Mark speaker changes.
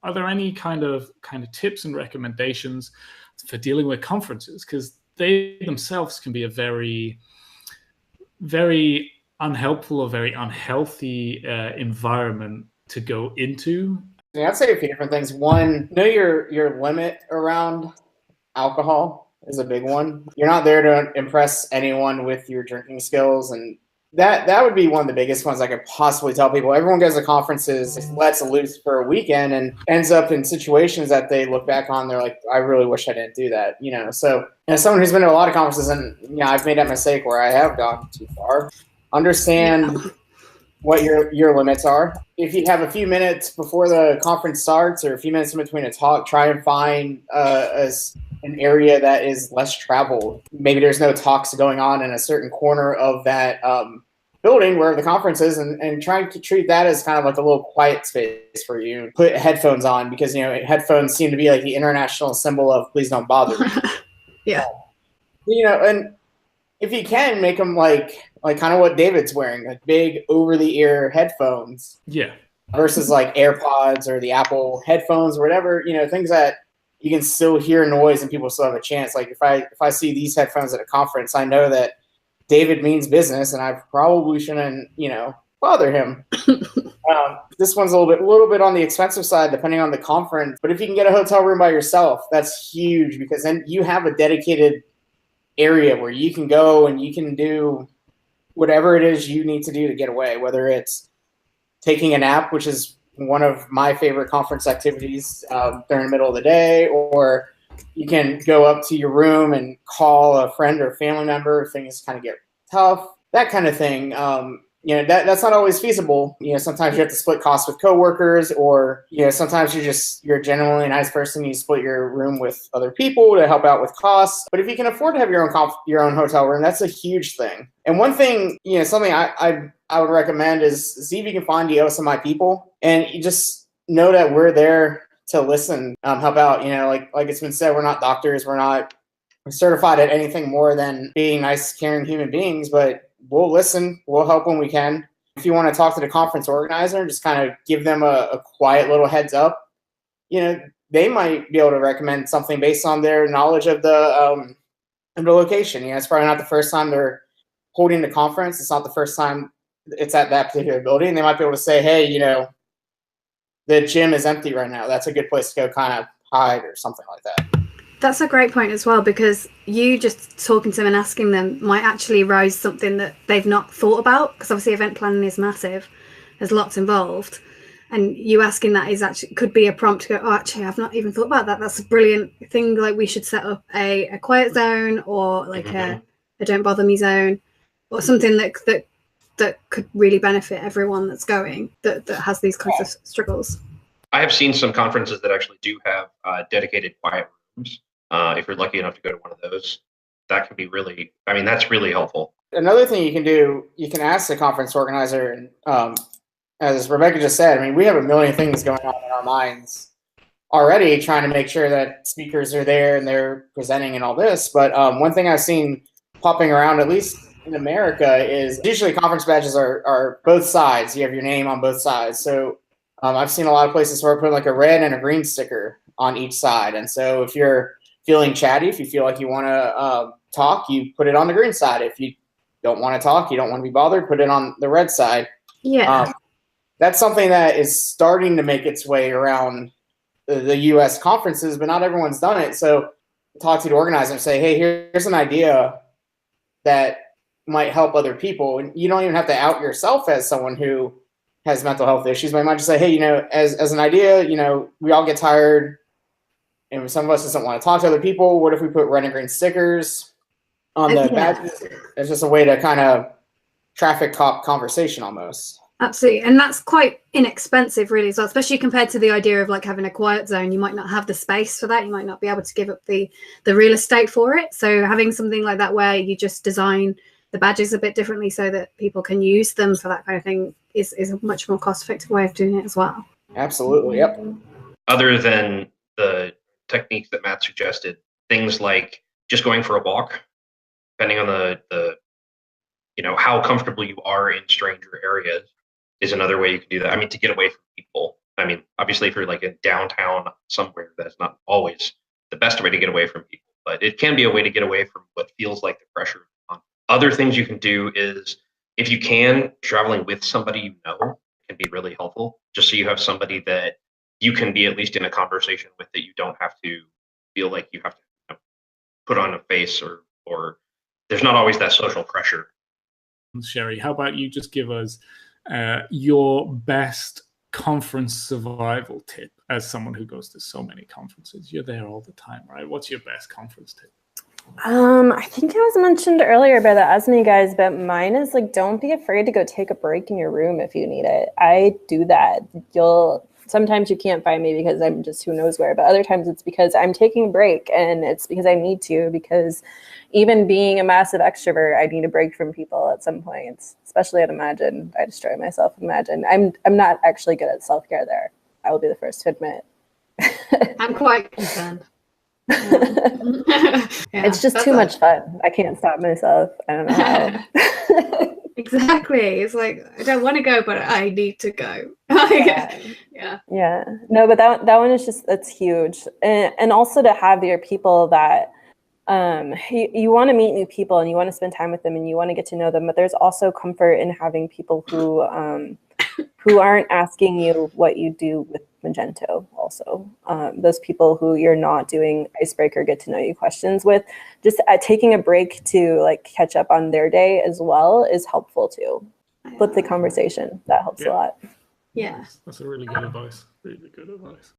Speaker 1: are there any kind of tips and recommendations for dealing with conferences? Because they themselves can be a very, very unhelpful or very unhealthy environment to go into.
Speaker 2: Yeah, I'd say a few different things. One, know your limit around alcohol is a big one. You're not there to impress anyone with your drinking skills, and that would be one of the biggest ones I could possibly tell people. Everyone goes to conferences, lets loose for a weekend, and ends up in situations that they look back on. They're like, I really wish I didn't do that. So as someone who's been to a lot of conferences, and I've made that mistake where I have gone too far. Understand what your limits are. If you have a few minutes before the conference starts or a few minutes in between a talk, try and find an area that is less traveled. Maybe there's no talks going on in a certain corner of that building where the conference is, and try to treat that as kind of like a little quiet space for you. Put headphones on, because headphones seem to be like the international symbol of please don't bother me.
Speaker 3: Yeah.
Speaker 2: And if you can, make them like kind of what David's wearing, like big over-the-ear headphones.
Speaker 1: Yeah.
Speaker 2: Versus like AirPods or the Apple headphones or whatever, things that you can still hear noise and people still have a chance. Like if I see these headphones at a conference, I know that David means business, and I probably shouldn't, bother him. This one's a little bit on the expensive side, depending on the conference. But if you can get a hotel room by yourself, that's huge, because then you have a dedicated area where you can go and you can do whatever it is you need to do to get away, whether it's taking a nap, which is one of my favorite conference activities during the middle of the day, or you can go up to your room and call a friend or family member if things kind of get tough, that kind of thing. That's not always feasible. Sometimes you have to split costs with coworkers, or sometimes you're a genuinely nice person. You split your room with other people to help out with costs. But if you can afford to have your own hotel room, that's a huge thing. And one thing, something I would recommend is see if you can find the OSMI people, and you just know that we're there to listen, help out. Like it's been said, we're not doctors, we're not certified at anything more than being nice, caring human beings, but we'll listen, we'll help when we can. If you want to talk to the conference organizer, just kind of give them a quiet little heads up. They might be able to recommend something based on their knowledge of the location. It's probably not the first time they're holding the conference. It's not the first time it's at that particular building. They might be able to say, hey, the gym is empty right now. That's a good place to go kind of hide or something like that.
Speaker 3: That's a great point as well, because you just talking to them and asking them might actually raise something that they've not thought about, because obviously event planning is massive. There's lots involved. And you asking that could be a prompt to go, oh, actually, I've not even thought about that. That's a brilliant thing. Like, we should set up a quiet zone, or like a don't bother me zone, or something that could really benefit everyone that's going, that has these kinds of struggles.
Speaker 4: I have seen some conferences that actually do have dedicated quiet rooms. If you're lucky enough to go to one of those, that can be that's really helpful.
Speaker 2: Another thing you can do, you can ask the conference organizer, and as Rebecca just said, we have a million things going on in our minds already, trying to make sure that speakers are there and they're presenting and all this. But one thing I've seen popping around, at least in America, is usually conference badges are both sides. You have your name on both sides. So I've seen a lot of places where I put like a red and a green sticker on each side. And so if you're feeling chatty, if you feel like you want to talk, you put it on the green side. If you don't want to talk, you don't want to be bothered, put it on the red side.
Speaker 3: Yeah.
Speaker 2: That's something that is starting to make its way around the U.S. conferences, but not everyone's done it. So talk to the organizer and say, hey, here's an idea that might help other people. And you don't even have to out yourself as someone who has mental health issues, but you might just say, hey, as an idea, we all get tired, and some of us doesn't want to talk to other people. What if we put red and green stickers on the badges? It's just a way to kind of traffic cop conversation almost.
Speaker 3: Absolutely. And that's quite inexpensive really as well, especially compared to the idea of like having a quiet zone. You might not have the space for that. You might not be able to give up the real estate for it. So having something like that where you just design the badges a bit differently so that people can use them for that kind of thing is a much more cost-effective way of doing it as well.
Speaker 2: Absolutely. Yep.
Speaker 4: Other than the techniques that Matt suggested, things like just going for a walk, depending on the how comfortable you are in stranger areas, is another way you can do that. To get away from people. I mean, obviously, if you're like in downtown somewhere, that's not always the best way to get away from people, but it can be a way to get away from what feels like the pressure. Other things you can do is, if you can, traveling with somebody you know can be really helpful, just so you have somebody that you can be at least in a conversation with, that you don't have to feel like you have to, you know, put on a face, or there's not always that social pressure.
Speaker 1: Sherrie, how about you just give us your best conference survival tip as someone who goes to so many conferences? You're there all the time, right? What's your best conference tip?
Speaker 5: I think it was mentioned earlier by the ASME guys, but mine is like, don't be afraid to go take a break in your room if you need it. I do that. Sometimes you can't find me because I'm just who knows where, but other times it's because I'm taking a break, and it's because I need to, because even being a massive extrovert, I need a break from people at some points, especially at Imagine. I destroy myself at Imagine. I'm not actually good at self-care there. I will be the first to admit.
Speaker 3: I'm quite concerned. Yeah,
Speaker 5: it's just too much fun. I can't stop myself. I don't know how.
Speaker 3: Exactly. It's like, I don't want to go, but I need to go. Yeah.
Speaker 5: No, but that one is just, that's huge. And also to have your people that you want to meet new people, and you want to spend time with them, and you want to get to know them, but there's also comfort in having people who aren't asking you what you do with Magento also. Those people who you're not doing icebreaker get to know you questions with, just taking a break to like catch up on their day as well is helpful too. Flip the conversation. That helps a lot.
Speaker 3: Yeah.
Speaker 1: That's a really good advice. Really good advice.